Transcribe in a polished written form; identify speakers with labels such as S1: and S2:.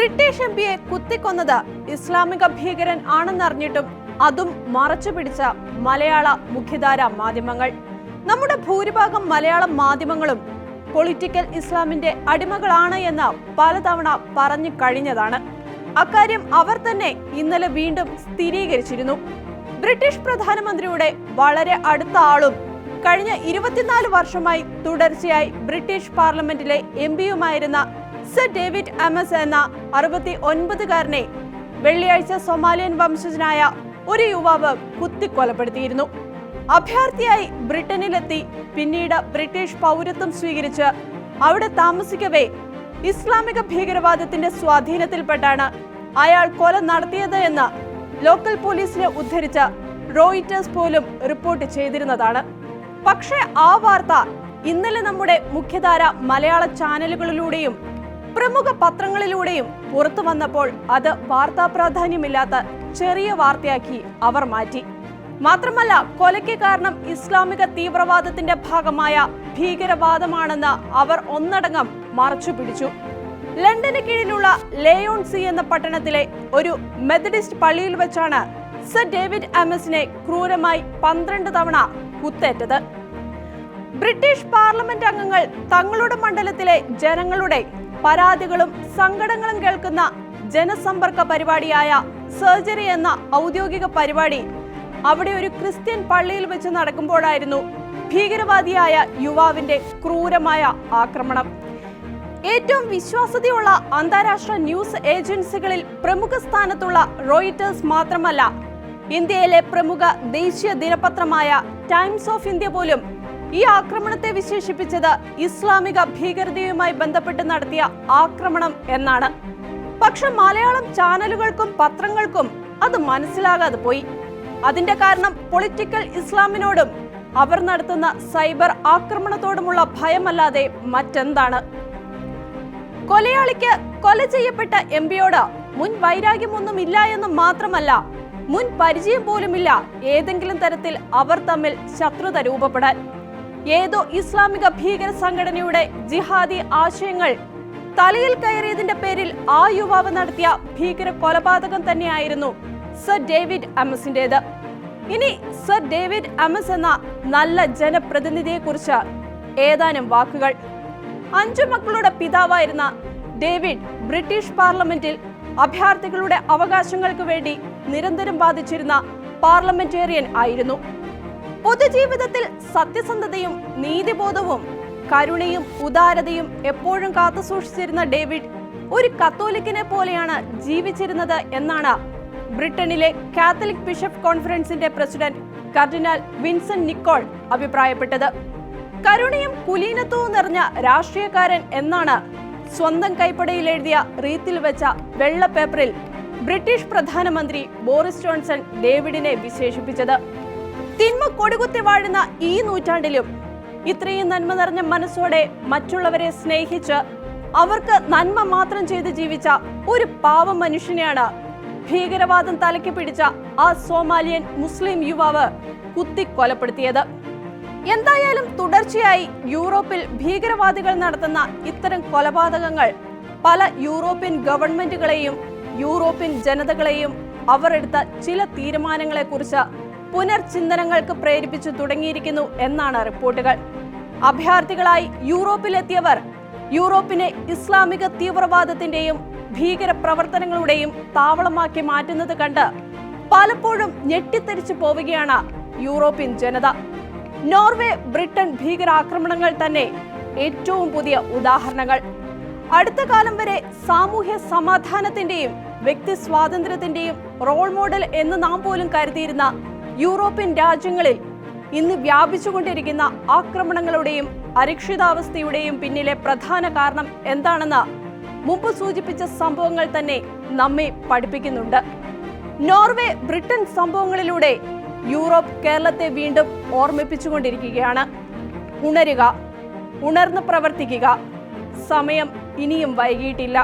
S1: British എംപിയെ കുത്തിക്കൊന്നത് ഇസ്ലാമിക ഭീകരൻ ആണെന്നറിഞ്ഞിട്ടും അതും മറച്ചുപിടിച്ച മലയാള മുഖ്യധാരാ മാധ്യമങ്ങൾ. നമ്മുടെ ഭൂരിഭാഗം മലയാള മാധ്യമങ്ങളും പൊളിറ്റിക്കൽ ഇസ്ലാമിന്റെ അടിമകളാണ് എന്ന് പലതവണ പറഞ്ഞു കഴിഞ്ഞതാണ്. അക്കാര്യം അവർ തന്നെ ഇന്നലെ വീണ്ടും സ്ഥിരീകരിച്ചിരുന്നു. ബ്രിട്ടീഷ് പ്രധാനമന്ത്രിയുടെ വളരെ അടുത്ത ആളും കഴിഞ്ഞ 24 വർഷമായി തുടർച്ചയായി ബ്രിട്ടീഷ് പാർലമെന്റിലെ എംപിയുമായിരുന്ന സർ ഡേവിഡ് അമസ് എന്ന 69-കാരനെ വെള്ളിയാഴ്ച സൊമാലിയൻ വംശജനായ ഒരു യുവാവ് കുത്തിക്കൊലപ്പെടുത്തിയിരുന്നു. അഭയാർത്ഥിയായി ബ്രിട്ടനിലെത്തി പിന്നീട് ബ്രിട്ടീഷ് പൗരത്വം സ്വീകരിച്ച് അവിടെ താമസിക്കവേ ഇസ്ലാമിക ഭീകരവാദത്തിന്റെ സ്വാധീനത്തിൽപ്പെട്ടാണ് അയാൾ കൊല നടത്തിയത് എന്ന് ലോക്കൽ പോലീസിനെ ഉദ്ധരിച്ച റോയിറ്റേഴ്സ് പോലും റിപ്പോർട്ട് ചെയ്തിരുന്നതാണ്. പക്ഷേ ആ വാർത്ത ഇന്നലെ നമ്മുടെ മുഖ്യധാര മലയാള ചാനലുകളിലൂടെയും പ്രമുഖ പത്രങ്ങളിലൂടെയും പുറത്തു വന്നപ്പോൾ അത് വാർത്താ പ്രാധാന്യമില്ലാത്ത ചെറിയ വാർത്തയാക്കി അവർ മാറ്റി. മാത്രമല്ല, കൊലയ്ക്ക് കാരണം ഇസ്ലാമിക തീവ്രവാദത്തിന്റെ ഭാഗമായ ഭീകരവാദമാണെന്ന് അവർ ഒന്നടങ്കം മറച്ചു പിടിച്ചു. ലണ്ടന് കീഴിലുള്ള ലേയോൺസി എന്ന പട്ടണത്തിലെ ഒരു മെത്തഡിസ്റ്റ് പള്ളിയിൽ വെച്ചാണ് സർ ഡേവിഡ് അമസിനെ ക്രൂരമായി 12 തവണ കുത്തേറ്റത്. ബ്രിട്ടീഷ് പാർലമെന്റ് അംഗങ്ങൾ തങ്ങളുടെ മണ്ഡലത്തിലെ ജനങ്ങളുടെ പരാതികളും സങ്കടങ്ങളും കേൾക്കുന്ന ജനസമ്പർക്ക പരിപാടിയായ സർജറി എന്ന ഔദ്യോഗിക പരിപാടി അവിടെ ഒരു ക്രിസ്ത്യൻ പള്ളിയിൽ വെച്ച് നടക്കുമ്പോഴായിരുന്നു ഭീകരവാദിയായ യുവാവിന്റെ ക്രൂരമായ ആക്രമണം. ഏറ്റവും വിശ്വാസ്യതയുള്ള അന്താരാഷ്ട്ര ന്യൂസ് ഏജൻസികളിൽ പ്രമുഖ സ്ഥാനത്തുള്ള റോയിറ്റേഴ്സ് മാത്രമല്ല, ഇന്ത്യയിലെ പ്രമുഖ ദേശീയ ദിനപത്രമായ ടൈംസ് ഓഫ് ഇന്ത്യ പോലും ഈ ആക്രമണത്തെ വിശേഷിപ്പിച്ചത് ഇസ്ലാമിക ഭീകരതയുമായി ബന്ധപ്പെട്ട് നടത്തിയ ആക്രമണം എന്നാണ്. പക്ഷെ മലയാളം ചാനലുകൾക്കും പത്രങ്ങൾക്കും അത് മനസ്സിലാകാതെ പോയി. അതിന്റെ കാരണം പൊളിറ്റിക്കൽ ഇസ്ലാമിനോടും അവർ നടത്തുന്ന സൈബർ ആക്രമണത്തോടുമുള്ള ഭയമല്ലാതെ മറ്റെന്താണ്? കൊലയാളിക്ക് കൊല ചെയ്യപ്പെട്ട എംപിയോട് മുൻ വൈരാഗ്യമൊന്നുമില്ല എന്ന് മാത്രമല്ല, മുൻ പരിചയം പോലുമില്ല ഏതെങ്കിലും തരത്തിൽ അവർ തമ്മിൽ ശത്രുത രൂപപ്പെടാൻ. ഏതോ ഇസ്ലാമിക ഭീകര സംഘടനയുടെ ജിഹാദി ആശയങ്ങൾ തലയിൽ കയറിയതിന്റെ പേരിൽ ആ യുവാവ് നടത്തിയ ഭീകര കൊലപാതകം തന്നെയായിരുന്നു സർ ഡേവിഡ് അമസിന്റേത്. ഇനി സർ ഡേവിഡ് അമസ് എന്ന നല്ല ജനപ്രതിനിധിയെക്കുറിച്ച് ഏതാനും വാക്കുകൾ. 5 മക്കളുടെ പിതാവായിരുന്ന ഡേവിഡ് ബ്രിട്ടീഷ് പാർലമെന്റിൽ അഭയാർത്ഥികളുടെ അവകാശങ്ങൾക്ക് വേണ്ടി നിരന്തരം വാദിച്ചിരുന്ന പാർലമെന്റേറിയൻ ആയിരുന്നു. പൊതുജീവിതത്തിൽ സത്യസന്ധതയും നീതിബോധവും കരുണയും ഉദാരതയും എപ്പോഴും കാത്തുസൂക്ഷിച്ചിരുന്ന ഡേവിഡ് ഒരു കത്തോലിക്കനെ പോലെയാണ് ജീവിച്ചിരുന്നത് എന്നാണ് ബ്രിട്ടനിലെ കാത്തലിക് ബിഷപ്പ് കോൺഫറൻസിന്റെ പ്രസിഡന്റ് കർദിനാൾ വിൻസെന്റ് നിക്കോൾ അഭിപ്രായപ്പെട്ടത്. കരുണയും കുലീനത്വവും നിറഞ്ഞ രാഷ്ട്രീയക്കാരൻ എന്നാണ് സ്വന്തം കൈപ്പടയിൽ എഴുതിയ റീത്തിൽ വെച്ച വെള്ള പേപ്പറിൽ ബ്രിട്ടീഷ് പ്രധാനമന്ത്രി ബോറിസ് ജോൺസൺ ഡേവിഡിനെ വിശേഷിപ്പിച്ചത്. തിന്മ കൊടികുത്തി വാഴുന്ന ഈ നൂറ്റാണ്ടിലും ഇത്രയും നന്മ നിറഞ്ഞ മനസ്സോടെ മറ്റുള്ളവരെ സ്നേഹിച്ച് അവർക്ക് നന്മ മാത്രം ചെയ്ത് ജീവിച്ച ഒരു പാവം മനുഷ്യനെയാണ് ഭീകരവാദം തലയ്ക്ക് പിടിച്ച ആ സോമാലിയൻ മുസ്ലിം യുവാവ് കുത്തിക്കൊലപ്പെടുത്തിയത്. എന്തായാലും തുടർച്ചയായി യൂറോപ്പിൽ ഭീകരവാദികൾ നടത്തുന്ന ഇത്തരം കൊലപാതകങ്ങൾ പല യൂറോപ്യൻ ഗവൺമെന്റുകളെയും യൂറോപ്യൻ ജനതകളെയും അവർ എടുത്ത ചില തീരുമാനങ്ങളെക്കുറിച്ച് പുനർചിന്തനങ്ങൾക്ക് പ്രേരിപ്പിച്ചു തുടങ്ങിയിരിക്കുന്നു എന്നാണ് റിപ്പോർട്ടുകൾ. അഭയാർത്ഥികളായി യൂറോപ്പിലെത്തിയവർ യൂറോപ്പിനെ ഇസ്ലാമിക തീവ്രവാദത്തിന്റെയും ഭീകര പ്രവർത്തനങ്ങളുടെയും താവളമാക്കി മാറ്റുന്നത് കണ്ട് പലപ്പോഴും ഞെട്ടിത്തെറിച്ചു പോവുകയാണ് യൂറോപ്യൻ ജനത. നോർവേ, ബ്രിട്ടൻ ഭീകരാക്രമണങ്ങൾ തന്നെ ഏറ്റവും പുതിയ ഉദാഹരണങ്ങൾ. അടുത്ത കാലം വരെ സാമൂഹ്യ സമാധാനത്തിന്റെയും വ്യക്തി സ്വാതന്ത്ര്യത്തിന്റെയും റോൾ മോഡൽ എന്ന് നാം പോലും കരുതിയിരുന്ന യൂറോപ്യൻ രാജ്യങ്ങളിൽ ഇന്ന് വ്യാപിച്ചുകൊണ്ടിരിക്കുന്ന ആക്രമണങ്ങളുടെയും അരക്ഷിതാവസ്ഥയുടെയും പിന്നിലെ പ്രധാന കാരണം എന്താണെന്ന് മുമ്പ് സൂചിപ്പിച്ച സംഭവങ്ങൾ തന്നെ നമ്മെ പഠിപ്പിക്കുന്നുണ്ട്. നോർവേ, ബ്രിട്ടൻ സംഭവങ്ങളിലൂടെ യൂറോപ്പ് കേരളത്തെ വീണ്ടും ഓർമ്മിപ്പിച്ചുകൊണ്ടിരിക്കുകയാണ്. ഉണരുക, ഉണർന്ന് പ്രവർത്തിക്കുക. സമയം ഇനിയും വൈകിയിട്ടില്ല.